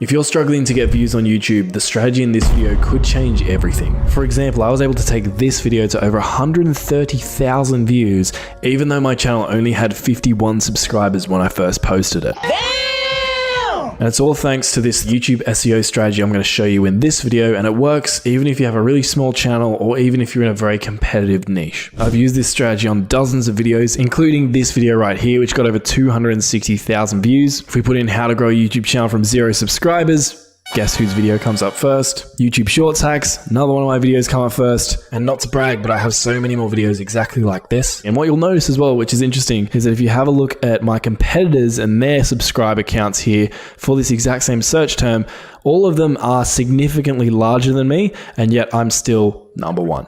If you're struggling to get views on YouTube, the strategy in this video could change everything. For example, I was able to take this video to over 130,000 views, even though my channel only had 51 subscribers when I first posted it. And it's all thanks to this YouTube SEO strategy I'm going to show you in this video, and it works even if you have a really small channel or even if you're in a very competitive niche. I've used this strategy on dozens of videos, including this video right here, which got over 260,000 views. If we put in how to grow a YouTube channel from 0 subscribers, guess whose video comes up first? YouTube Shorts hacks, another one of my videos come up first. And not to brag, but I have so many more videos exactly like this. And what you'll notice as well, which is interesting, is that if you have a look at my competitors and their subscriber counts here for this exact same search term, all of them are significantly larger than me, and yet I'm still number one.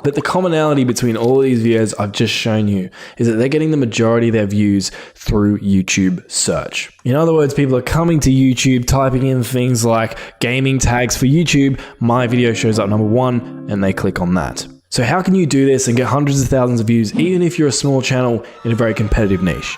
But the commonality between all of these videos I've just shown you is that they're getting the majority of their views through YouTube search. In other words, people are coming to YouTube, typing in things like gaming tags for YouTube, my video shows up number one, and they click on that. So how can you do this and get hundreds of thousands of views even if you're a small channel in a very competitive niche?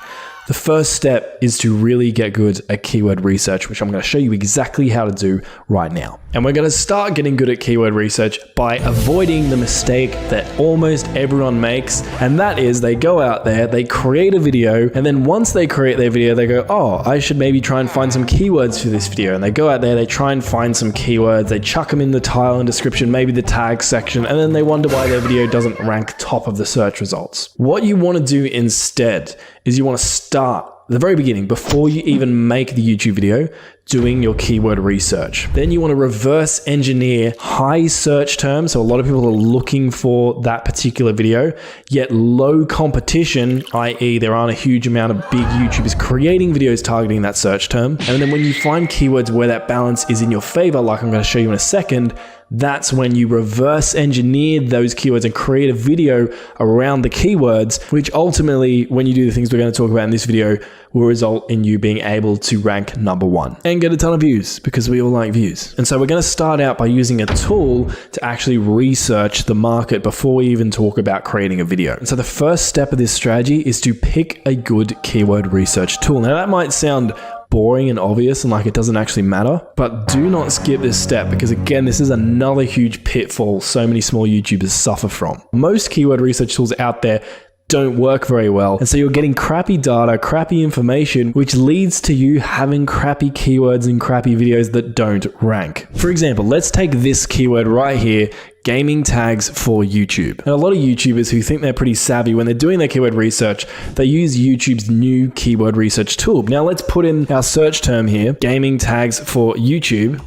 The first step is to really get good at keyword research, which I'm going to show you exactly how to do right now. And we're going to start getting good at keyword research by avoiding the mistake that almost everyone makes. And that is they go out there, they create a video, and then once they create their video, they go, oh, I should maybe try and find some keywords for this video. And they go out there, they try and find some keywords, they chuck them in the title and description, maybe the tag section, and then they wonder why their video doesn't rank top of the search results. What you want to do instead is you want to start at the very beginning, before you even make the YouTube video, doing your keyword research. Then you want to reverse engineer high search terms. So a lot of people are looking for that particular video, yet low competition, i.e. there aren't a huge amount of big YouTubers creating videos targeting that search term. And then when you find keywords where that balance is in your favor, like I'm going to show you in a second, that's when you reverse engineer those keywords and create a video around the keywords, which ultimately, when you do the things we're going to talk about in this video, will result in you being able to rank number one and get a ton of views, because we all like views. And so we're going to start out by using a tool to actually research the market before we even talk about creating a video. And so the first step of this strategy is to pick a good keyword research tool. Now that might sound boring and obvious and like it doesn't actually matter, but do not skip this step, because again, this is another huge pitfall so many small YouTubers suffer from. Most keyword research tools out there don't work very well, and so you're getting crappy data, crappy information, which leads to you having crappy keywords and crappy videos that don't rank. For example, let's take this keyword right here, gaming tags for YouTube. And a lot of YouTubers who think they're pretty savvy, when they're doing their keyword research, they use YouTube's new keyword research tool. Now let's put in our search term here, gaming tags for YouTube.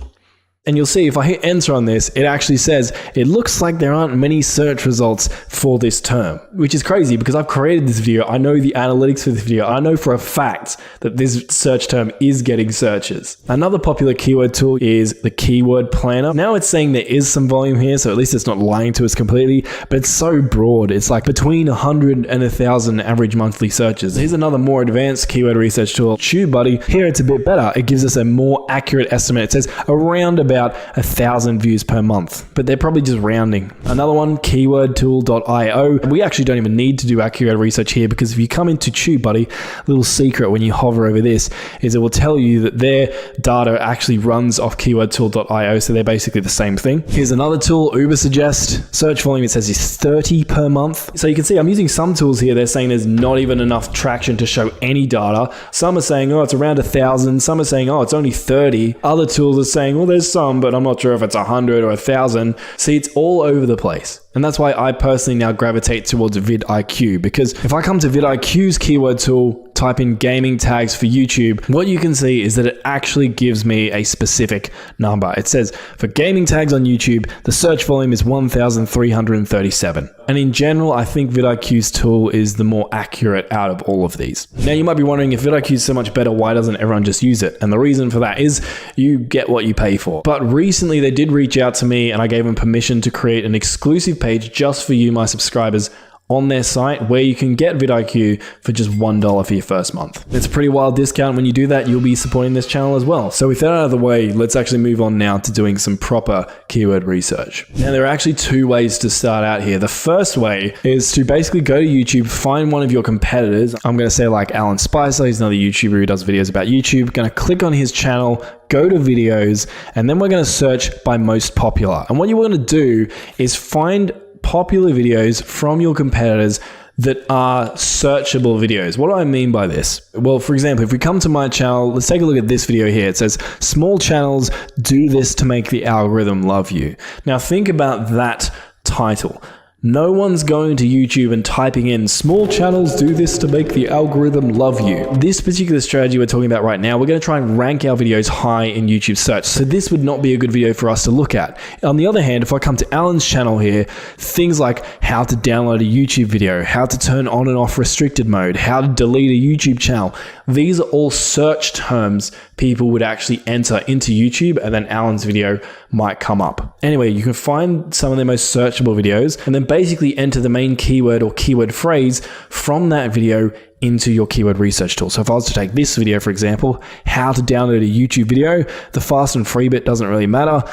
And you'll see if I hit enter on this, it actually says, it looks like there aren't many search results for this term, which is crazy because I've created this video. I know the analytics for this video. I know for a fact that this search term is getting searches. Another popular keyword tool is the keyword planner. Now it's saying there is some volume here, so at least it's not lying to us completely, but it's so broad. It's like between 100 and 1,000 average monthly searches. Here's another more advanced keyword research tool, TubeBuddy. Here it's a bit better. It gives us a more accurate estimate. It says around about 1,000 views per month, but they're probably just rounding. Another one, keywordtool.io. We actually don't even need to do accurate research here, because if you come into TubeBuddy, little secret when you hover over this is it will tell you that their data actually runs off keywordtool.io, so they're basically the same thing. Here's another tool, Ubersuggest. Search volume, it says is 30 per month. So you can see I'm using some tools here. They're saying there's not even enough traction to show any data. Some are saying, oh, it's around 1,000. Some are saying, oh, it's only 30. Other tools are saying, well, there's some, but I'm not sure if it's 100 or 1,000. See, it's all over the place. And that's why I personally now gravitate towards vidIQ, because if I come to vidIQ's keyword tool, type in gaming tags for YouTube, what you can see is that it actually gives me a specific number. It says for gaming tags on YouTube, the search volume is 1,337. And in general, I think vidIQ's tool is the more accurate out of all of these. Now you might be wondering, if vidIQ is so much better, why doesn't everyone just use it? And the reason for that is you get what you pay for. But recently they did reach out to me and I gave them permission to create an exclusive page just for you, my subscribers, on their site where you can get vidIQ for just $1 for your first month. It's a pretty wild discount. When you do that, you'll be supporting this channel as well. So with that out of the way, let's actually move on now to doing some proper keyword research. Now, there are actually two ways to start out here. The first way is to basically go to YouTube, find one of your competitors. I'm going to say like Alan Spicer, he's another YouTuber who does videos about YouTube. Going to click on his channel, go to videos, and then we're going to search by most popular. And what you want to do is find popular videos from your competitors that are searchable videos. What do I mean by this? Well, for example, if we come to my channel, let's take a look at this video here. It says, small channels do this to make the algorithm love you. Now think about that title. No one's going to YouTube and typing in small channels do this to make the algorithm love you. This particular strategy we're talking about right now, we're going to try and rank our videos high in YouTube search. So this would not be a good video for us to look at. On the other hand, if I come to Alan's channel here, things like how to download a YouTube video, how to turn on and off restricted mode, how to delete a YouTube channel, these are all search terms people would actually enter into YouTube, and then Alan's video might come up. Anyway, you can find some of the most searchable videos and then basically enter the main keyword or keyword phrase from that video into your keyword research tool. So if I was to take this video, for example, how to download a YouTube video, the fast and free bit doesn't really matter.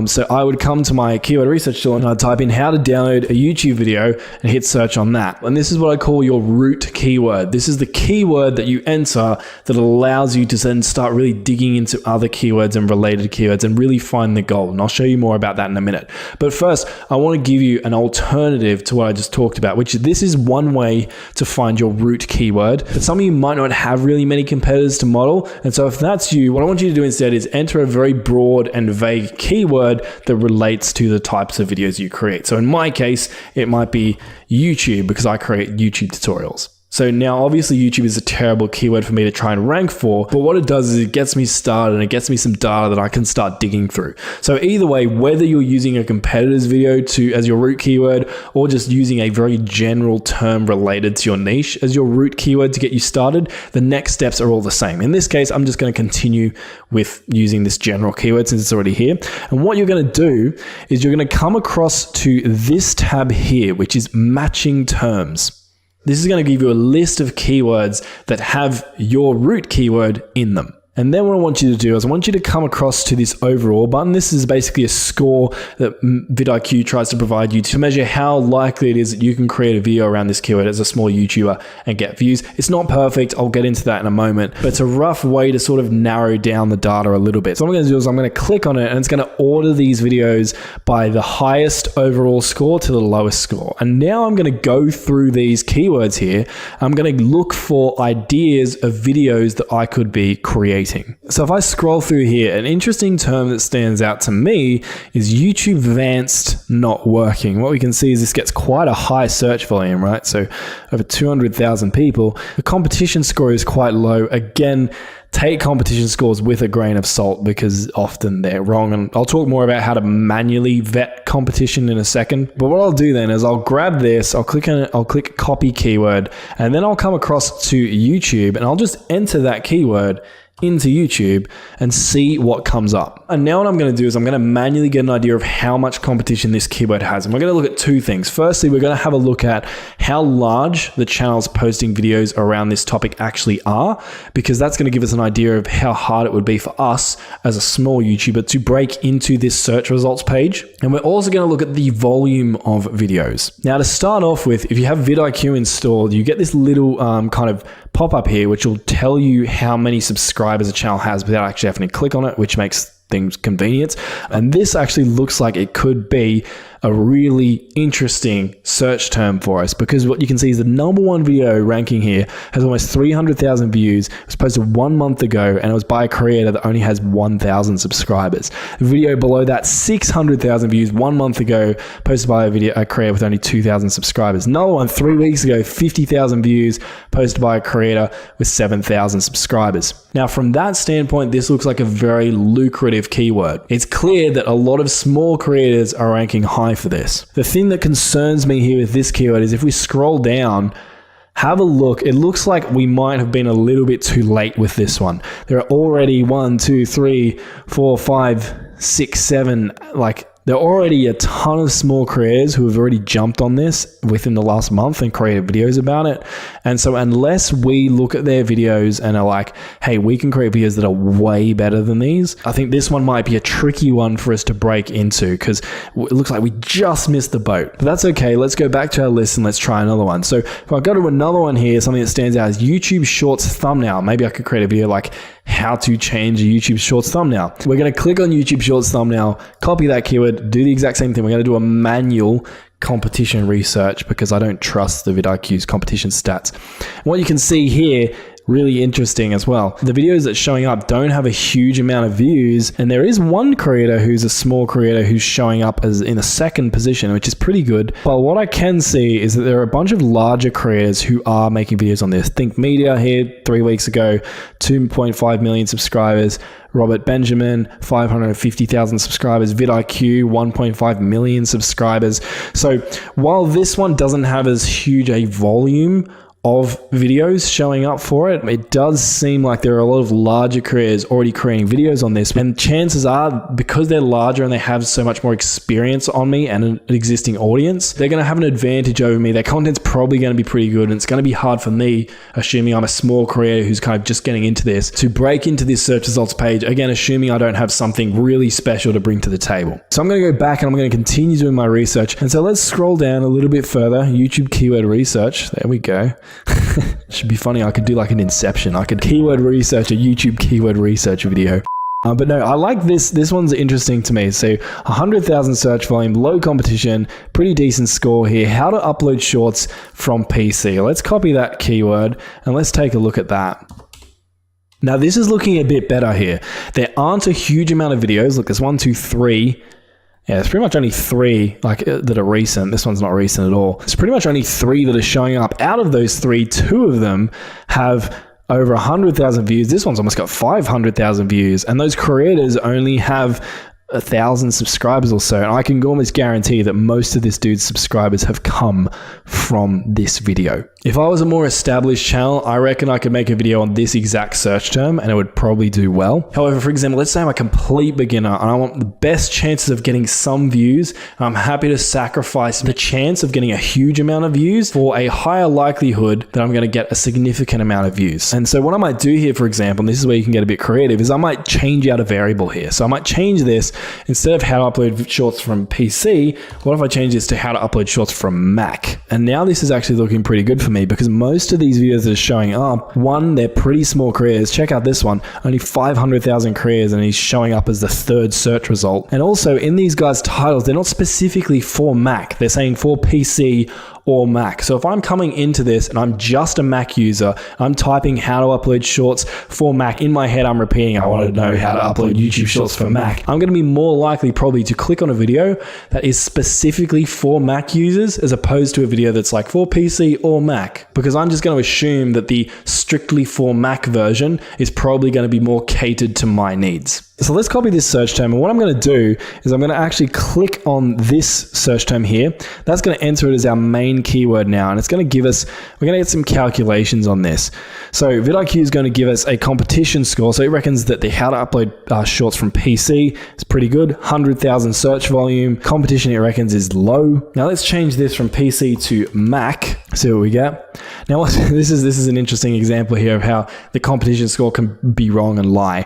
So I would come to my keyword research tool and I'd type in how to download a YouTube video and hit search on that. And this is what I call your root keyword. This is the keyword that you enter that allows you to then start really digging into other keywords and related keywords and really find the gold. And I'll show you more about that in a minute. But first, I want to give you an alternative to what I just talked about, which this is one way to find your root keyword. But some of you might not have really many competitors to model. And so if that's you, what I want you to do instead is enter a very broad and vague keyword that relates to the types of videos you create. So in my case, it might be YouTube because I create YouTube tutorials. So now obviously YouTube is a terrible keyword for me to try and rank for, but what it does is it gets me started and it gets me some data that I can start digging through. So either way, whether you're using a competitor's video as your root keyword or just using a very general term related to your niche as your root keyword to get you started, the next steps are all the same. In this case, I'm just going to continue with using this general keyword since it's already here. And what you're going to do is you're going to come across to this tab here, which is matching terms. This is going to give you a list of keywords that have your root keyword in them. And then what I want you to do is I want you to come across to this overall button. This is basically a score that vidIQ tries to provide you to measure how likely it is that you can create a video around this keyword as a small YouTuber and get views. It's not perfect. I'll get into that in a moment, but it's a rough way to sort of narrow down the data a little bit. So what I'm going to do is I'm going to click on it and it's going to order these videos by the highest overall score to the lowest score. And now I'm going to go through these keywords here. I'm going to look for ideas of videos that I could be creating. So if I scroll through here, an interesting term that stands out to me is YouTube advanced not working. What we can see is this gets quite a high search volume, right? So over 200,000 people. The competition score is quite low. Again, take competition scores with a grain of salt because often they're wrong. And I'll talk more about how to manually vet competition in a second. But what I'll do then is I'll grab this, I'll click on it, I'll click copy keyword, and then I'll come across to YouTube and I'll just enter that keyword into YouTube and see what comes up. And now what I'm going to do is I'm going to manually get an idea of how much competition this keyword has. And we're going to look at two things. Firstly, we're going to have a look at how large the channels posting videos around this topic actually are, because that's going to give us an idea of how hard it would be for us as a small YouTuber to break into this search results page. And we're also going to look at the volume of videos. Now to start off with, if you have vidIQ installed, you get this little kind of pop-up here, which will tell you how many subscribers a channel has without actually having to click on it, which makes things convenient. And this actually looks like it could be a really interesting search term for us, because what you can see is the #1 video ranking here has almost 300,000 views. It was posted 1 month ago and it was by a creator that only has 1,000 subscribers. The video below that, 600,000 views 1 month ago, posted by a creator with only 2,000 subscribers. Another one 3 weeks ago, 50,000 views, posted by a creator with 7,000 subscribers. Now from that standpoint, this looks like a very lucrative keyword. It's clear that a lot of small creators are ranking high for this. The thing that concerns me here with this keyword is if we scroll down, have a look, it looks like we might have been a little bit too late with this one. There are already 1, 2, 3, 4, 5, 6, 7, like There are already a ton of small creators who have already jumped on this within the last month and created videos about it. And so unless we look at their videos and are like, hey, we can create videos that are way better than these, I think this one might be a tricky one for us to break into because it looks like we just missed the boat. But that's okay. Let's go back to our list and let's try another one. So if I go to another one here, something that stands out is YouTube Shorts thumbnail. Maybe I could create a video like how to change a YouTube Shorts thumbnail. We're going to click on YouTube Shorts thumbnail, copy that keyword, do the exact same thing. We're going to do a manual competition research because I don't trust the vidIQ's competition stats. And what you can see here, really interesting as well. The videos that's showing up don't have a huge amount of views, and there is one creator who's a small creator who's showing up as in a second position, which is pretty good. But what I can see is that there are a bunch of larger creators who are making videos on this. Think Media here 3 weeks ago, 2.5 million subscribers. Robert Benjamin, 550,000 subscribers. vidIQ, 1.5 million subscribers. So while this one doesn't have as huge a volume of videos showing up for it, it does seem like there are a lot of larger creators already creating videos on this, and chances are, because they're larger and they have so much more experience on me and an existing audience, they're going to have an advantage over me. Their content's probably going to be pretty good, and it's going to be hard for me, assuming I'm a small creator who's kind of just getting into this, to break into this search results page, again assuming I don't have something really special to bring to the table. So I'm going to go back and I'm going to continue doing my research, and so let's scroll down a little bit further. YouTube keyword research, there we go. Should be funny. I could do like an Inception. I could keyword research a YouTube keyword research video. But no, I like this. This one's interesting to me. So 100,000 search volume, low competition, pretty decent score here. How to upload shorts from PC. Let's copy that keyword and let's take a look at that. Now this is looking a bit better here. There aren't a huge amount of videos. Look, there's 1, 2, 3. Yeah, there's pretty much only 3 that are recent. This one's not recent at all. It's pretty much only 3 that are showing up. Out of those 3, 2 of them have over 100,000 views. This one's almost got 500,000 views. And those creators only have 1,000 subscribers or so. And I can almost guarantee that most of this dude's subscribers have come from this video. If I was a more established channel, I reckon I could make a video on this exact search term and it would probably do well. However, for example, let's say I'm a complete beginner and I want the best chances of getting some views. I'm happy to sacrifice the chance of getting a huge amount of views for a higher likelihood that I'm going to get a significant amount of views. And so what I might do here, for example, and this is where you can get a bit creative, is I might change out a variable here. So I might change this, instead of how to upload shorts from PC, what if I change this to how to upload shorts from Mac? And now this is actually looking pretty good for me because most of these videos that are showing up, one, they're pretty small creators. Check out this one, only 500,000 creators, and he's showing up as the 3rd search result. And also in these guys' titles, they're not specifically for Mac. They're saying for PC or Mac. So if I'm coming into this and I'm just a Mac user, I'm typing how to upload shorts for Mac. In my head, I'm repeating, I want to know how to upload YouTube shorts for Mac. I'm going to be more likely probably to click on a video that is specifically for Mac users as opposed to a video that's like for PC or Mac, because I'm just going to assume that the strictly for Mac version is probably going to be more catered to my needs. So let's copy this search term, and what I'm going to do is I'm going to actually click on this search term here. That's going to enter it as our main keyword now, and it's going to give us, we're going to get some calculations on this. So vidIQ is going to give us a competition score. So it reckons that the how to upload shorts from PC is pretty good. 100,000 search volume. Competition it reckons is low. Now let's change this from PC to Mac. See what we get. Now this is an interesting example here of how the competition score can be wrong and lie.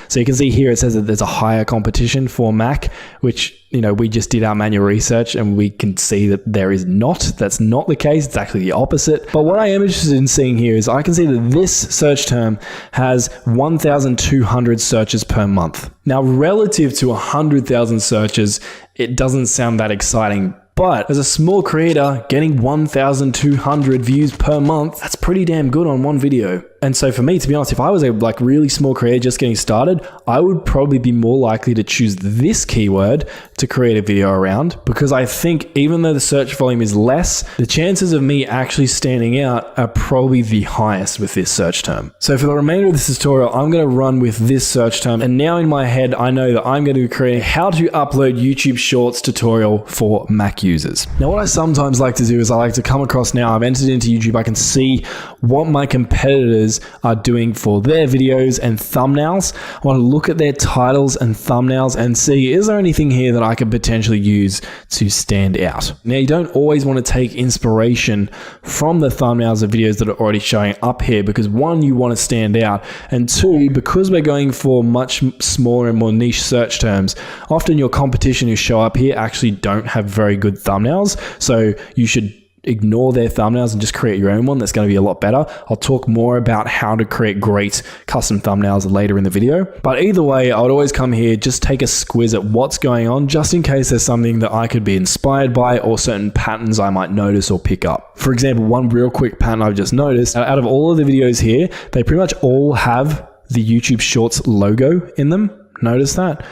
So you can see here it says that there's a higher competition for Mac, which, you know, we just did our manual research and we can see that there is not. That's not the case. It's actually the opposite. But what I am interested in seeing here is I can see that this search term has 1,200 searches per month. Now, relative to 100,000 searches, it doesn't sound that exciting. But as a small creator, getting 1,200 views per month, that's pretty damn good on one video. And so for me, to be honest, if I was a really small creator just getting started, I would probably be more likely to choose this keyword to create a video around, because I think even though the search volume is less, the chances of me actually standing out are probably the highest with this search term. So for the remainder of this tutorial, I'm going to run with this search term. And now in my head, I know that I'm going to create a how to upload YouTube Shorts tutorial for Mac users. Now, what I sometimes like to do is I like to come across, now I've entered into YouTube, I can see what my competitors YouTubers are doing for their videos and thumbnails. I want to look at their titles and thumbnails and see, is there anything here that I could potentially use to stand out? Now, you don't always want to take inspiration from the thumbnails of videos that are already showing up here because one, you want to stand out, and two, because we're going for much smaller and more niche search terms, often your competition who show up here actually don't have very good thumbnails. So you should ignore their thumbnails and just create your own one that's going to be a lot better. I'll talk more about how to create great custom thumbnails later in the video. But either way, I would always come here, just take a squiz at what's going on, just in case there's something that I could be inspired by or certain patterns I might notice or pick up. For example, one real quick pattern I've just noticed, out of all of the videos here, they pretty much all have the YouTube Shorts logo in them. Notice that,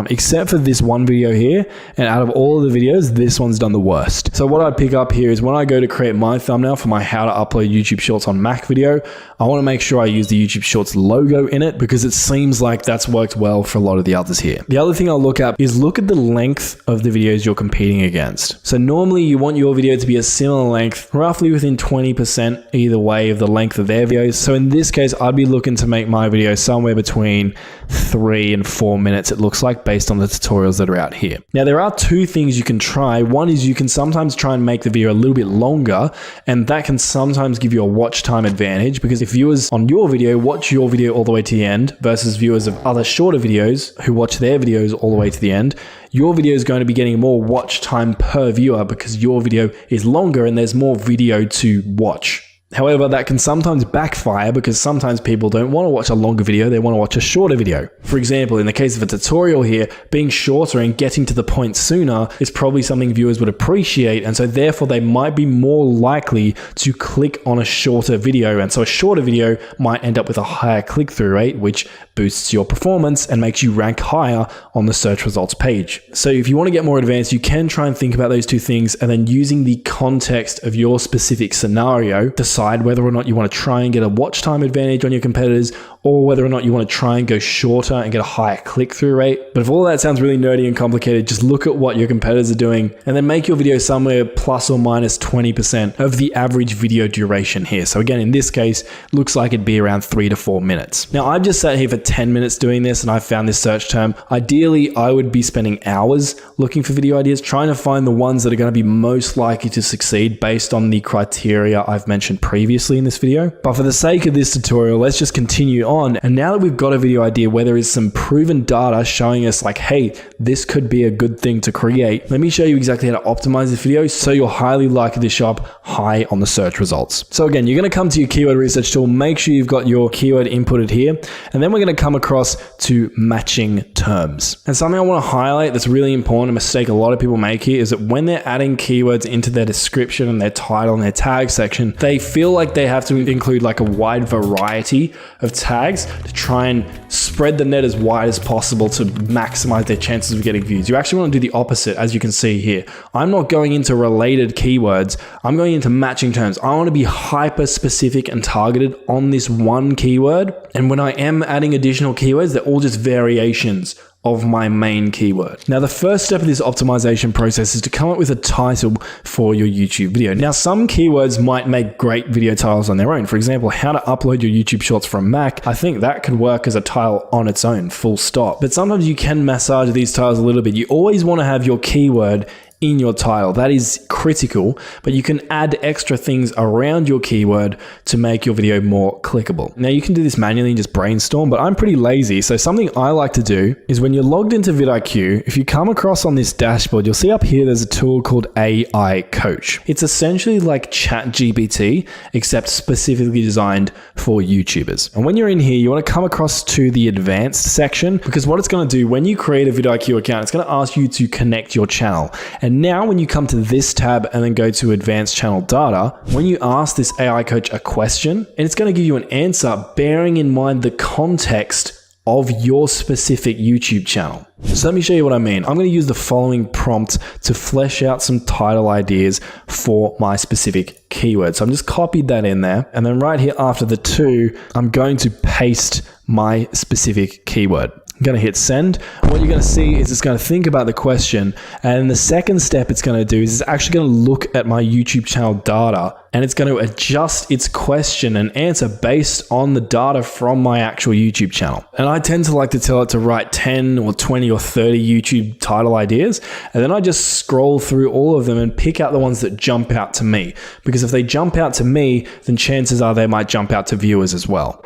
except for this one video here, and out of all of the videos, this one's done the worst. So what I'd pick up here is when I go to create my thumbnail for my how to upload YouTube Shorts on Mac video, I want to make sure I use the YouTube Shorts logo in it because it seems like that's worked well for a lot of the others here. The other thing I'll look at is look at the length of the videos you're competing against. So normally you want your video to be a similar length, roughly within 20% either way of the length of their videos. So in this case, I'd be looking to make my video somewhere between 3 and 4 minutes, it looks like, based on the tutorials that are out here. Now, there are two things you can try. One is you can sometimes try and make the video a little bit longer, and that can sometimes give you a watch time advantage, because if viewers on your video watch your video all the way to the end versus viewers of other shorter videos who watch their videos all the way to the end, your video is going to be getting more watch time per viewer because your video is longer and there's more video to watch. However, that can sometimes backfire because sometimes people don't want to watch a longer video, they want to watch a shorter video. For example, in the case of a tutorial here, being shorter and getting to the point sooner is probably something viewers would appreciate, and so therefore they might be more likely to click on a shorter video, and so a shorter video might end up with a higher click-through rate, which boosts your performance and makes you rank higher on the search results page. So if you want to get more advanced, you can try and think about those two things, and then using the context of your specific scenario, decide whether or not you want to try and get a watch time advantage on your competitors, or whether or not you want to try and go shorter and get a higher click-through rate. But if all that sounds really nerdy and complicated, just look at what your competitors are doing and then make your video somewhere plus or minus 20% of the average video duration here. So again, in this case, looks like it'd be around 3 to 4 minutes. Now, I've just sat here for 10 minutes doing this and I found this search term. Ideally, I would be spending hours looking for video ideas, trying to find the ones that are going to be most likely to succeed based on the criteria I've mentioned previously in this video. But for the sake of this tutorial, let's just continue on. And now that we've got a video idea where there is some proven data showing us like, hey, this could be a good thing to create, let me show you exactly how to optimize this video so you're highly likely to show up high on the search results. So again, you're going to come to your keyword research tool, make sure you've got your keyword inputted here, and then we're going to come across to matching terms. And something I want to highlight that's really important, a mistake a lot of people make here, is that when they're adding keywords into their description and their title and their tag section, they feel like they have to include like a wide variety of tags to try and spread the net as wide as possible to maximize their chances of getting views. You actually want to do the opposite, as you can see here. I'm not going into related keywords, I'm going into matching terms. I want to be hyper specific and targeted on this one keyword. And when I am adding additional keywords, they're all just variations of my main keyword. Now, the first step of this optimization process is to come up with a title for your YouTube video. Now, some keywords might make great video titles on their own. For example, how to upload your YouTube Shorts from Mac. I think that could work as a title on its own, full stop. But sometimes you can massage these titles a little bit. You always want to have your keyword in your title. That is critical, but you can add extra things around your keyword to make your video more clickable. Now, you can do this manually and just brainstorm, but I'm pretty lazy. So something I like to do is when you're logged into vidIQ, if you come across on this dashboard, you'll see up here there's a tool called AI Coach. It's essentially like ChatGPT, except specifically designed for YouTubers. And when you're in here, you want to come across to the advanced section, because what it's going to do when you create a vidIQ account, it's going to ask you to connect your channel. And now when you come to this tab and then go to advanced channel data, when you ask this AI Coach a question, and it's going to give you an answer bearing in mind the context of your specific YouTube channel. So let me show you what I mean. I'm going to use the following prompt to flesh out some title ideas for my specific keyword. So I'm just copied that in there. And then right here after the 2, I'm going to paste my specific keyword. I'm going to hit send. What you're going to see is it's going to think about the question. And the second step it's going to do is it's actually going to look at my YouTube channel data, and it's going to adjust its question and answer based on the data from my actual YouTube channel. And I tend to like to tell it to write 10 or 20 or 30 YouTube title ideas. And then I just scroll through all of them and pick out the ones that jump out to me. Because if they jump out to me, then chances are they might jump out to viewers as well.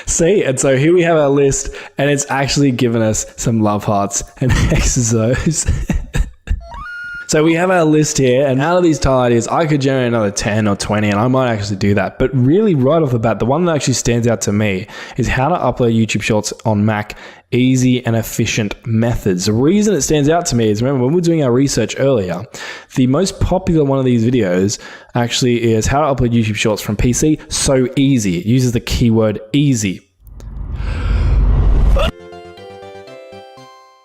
See, and so here we have our list, and it's actually given us some love hearts and exos. So we have our list here, and out of these title ideas, I could generate another 10 or 20, and I might actually do that. But really, right off the bat, the one that actually stands out to me is how to upload YouTube Shorts on Mac, easy and efficient methods. The reason it stands out to me is, remember, when we were doing our research earlier, the most popular one of these videos actually is how to upload YouTube Shorts from PC so easy. It uses the keyword easy. I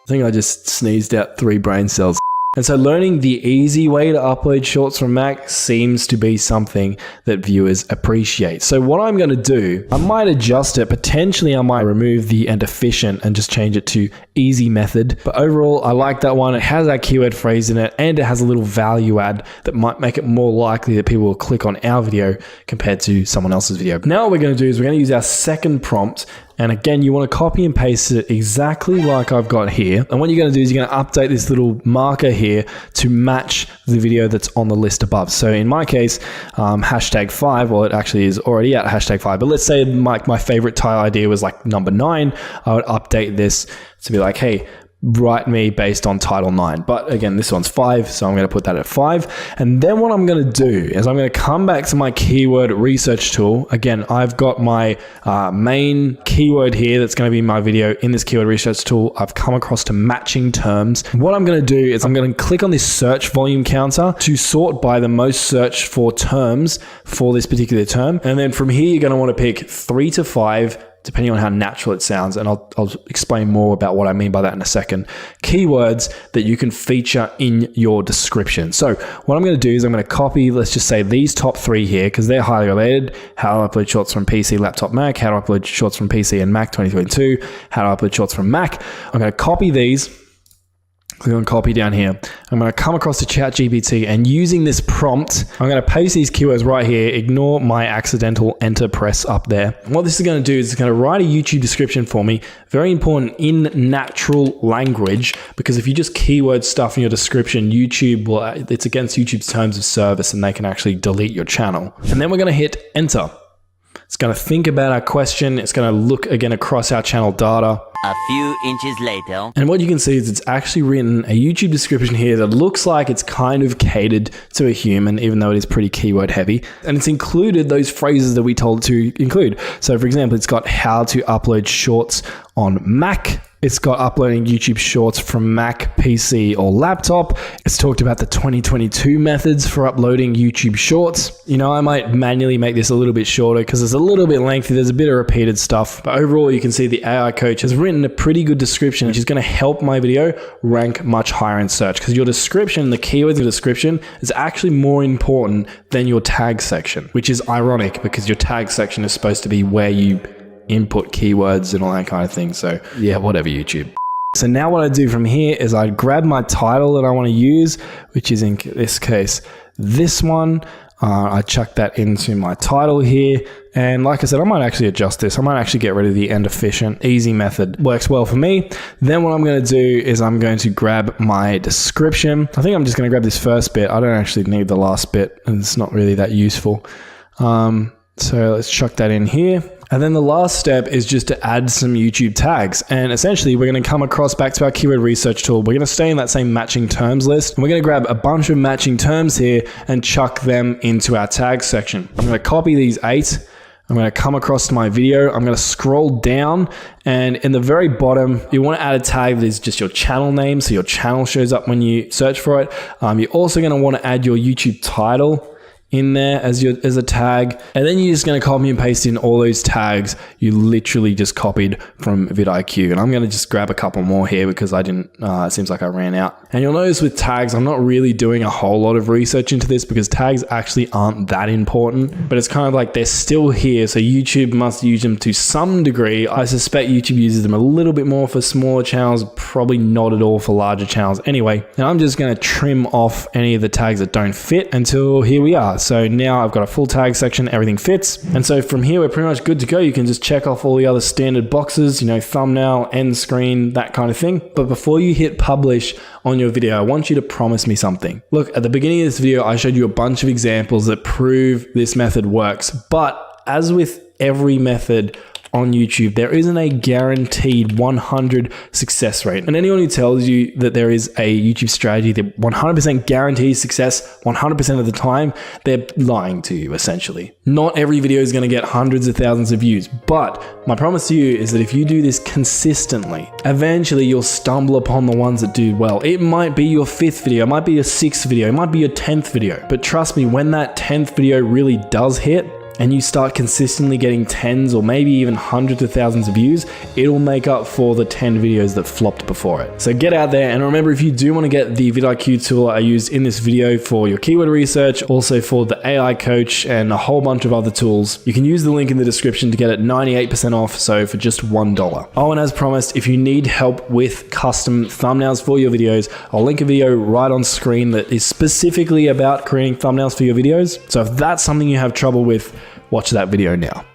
think I just sneezed out 3 brain cells. And so learning the easy way to upload shorts from Mac seems to be something that viewers appreciate. So what I'm going to do, I might adjust it. Potentially I might remove the and efficient and just change it to easy method. But overall, I like that one. It has that keyword phrase in it, and it has a little value add that might make it more likely that people will click on our video compared to someone else's video. Now what we're going to do is we're going to use our second prompt. And again, you want to copy and paste it exactly like I've got here. And what you're going to do is you're going to update this little marker here to match the video that's on the list above. So in my case, #5, well, it actually is already at #5, but let's say my favorite title idea was like number 9. I would update this to be like, hey, write me based on title 9. But again, this one's 5, so I'm going to put that at 5. And then what I'm going to do is I'm going to come back to my keyword research tool. Again, I've got my main keyword here that's going to be my video in this keyword research tool. I've come across to matching terms. What I'm going to do is I'm going to click on this search volume counter to sort by the most searched for terms for this particular term. And then from here, you're going to want to pick 3 to 5, depending on how natural it sounds, and I'll explain more about what I mean by that in a second, keywords that you can feature in your description. So what I'm going to do is I'm going to copy, let's just say these top 3 here, because they're highly related: how to upload shorts from PC, laptop, Mac, how to upload shorts from PC and Mac 2022, how to upload shorts from Mac. I'm going to copy these. Click on copy down here. I'm going to come across to ChatGPT, and using this prompt, I'm going to paste these keywords right here. Ignore my accidental enter press up there. And what this is going to do is it's going to write a YouTube description for me. Very important, in natural language, because if you just keyword stuff in your description, YouTube will, it's against YouTube's terms of service, and they can actually delete your channel. And then we're going to hit enter. It's going to think about our question. It's going to look again across our channel data. A few inches later. And what you can see is it's actually written a YouTube description here that looks like it's kind of catered to a human, even though it is pretty keyword heavy. And it's included those phrases that we told it to include. So for example, it's got how to upload shorts on Mac. It's got uploading YouTube Shorts from Mac, PC, or laptop. It's talked about the 2022 methods for uploading YouTube Shorts. You know, I might manually make this a little bit shorter because it's a little bit lengthy. There's a bit of repeated stuff. But overall, you can see the AI coach has written a pretty good description, which is going to help my video rank much higher in search, because your description, the keywords in the description, is actually more important than your tag section, which is ironic because your tag section is supposed to be where you input keywords and all that kind of thing. So yeah, whatever, YouTube. So now what I do from here is I grab my title that I want to use, which is in this case, this one. I chuck that into my title here. And like I said, I might actually adjust this. I might actually get rid of the end efficient. Easy method works well for me. Then what I'm going to do is I'm going to grab my description. I think I'm just going to grab this first bit. I don't actually need the last bit, and it's not really that useful. So let's chuck that in here. And then the last step is just to add some YouTube tags. And essentially, we're going to come across back to our keyword research tool. We're going to stay in that same matching terms list. And we're going to grab a bunch of matching terms here and chuck them into our tag section. I'm going to copy these 8. I'm going to come across to my video. I'm going to scroll down, and in the very bottom, you want to add a tag that is just your channel name, so your channel shows up when you search for it. You're also going to want to add your YouTube title in there as a tag, and then you're just going to copy and paste in all those tags you literally just copied from vidIQ. And I'm going to just grab a couple more here because I didn't, it seems like I ran out. And you'll notice with tags, I'm not really doing a whole lot of research into this because tags actually aren't that important, but it's kind of like they're still here, so YouTube must use them to some degree. I suspect YouTube uses them a little bit more for smaller channels, probably not at all for larger channels anyway. And I'm just going to trim off any of the tags that don't fit until here we are. So now I've got a full tag section, everything fits. And so from here, we're pretty much good to go. You can just check off all the other standard boxes, you know, thumbnail, end screen, that kind of thing. But before you hit publish on your video, I want you to promise me something. Look, at the beginning of this video, I showed you a bunch of examples that prove this method works. But as with every method on YouTube, there isn't a guaranteed 100 success rate. And anyone who tells you that there is a YouTube strategy that 100% guarantees success 100% of the time, they're lying to you, essentially. Not every video is going to get hundreds of thousands of views, but my promise to you is that if you do this consistently, eventually you'll stumble upon the ones that do well. It might be your 5th video, it might be your 6th video, it might be your 10th video, but trust me, when that 10th video really does hit, and you start consistently getting tens or maybe even hundreds of thousands of views, it'll make up for the 10 videos that flopped before it. So get out there, and remember, if you do want to get the vidIQ tool I used in this video for your keyword research, also for the AI coach and a whole bunch of other tools, you can use the link in the description to get it 98% off, so for just $1. Oh, and as promised, if you need help with custom thumbnails for your videos, I'll link a video right on screen that is specifically about creating thumbnails for your videos. So if that's something you have trouble with, watch that video now.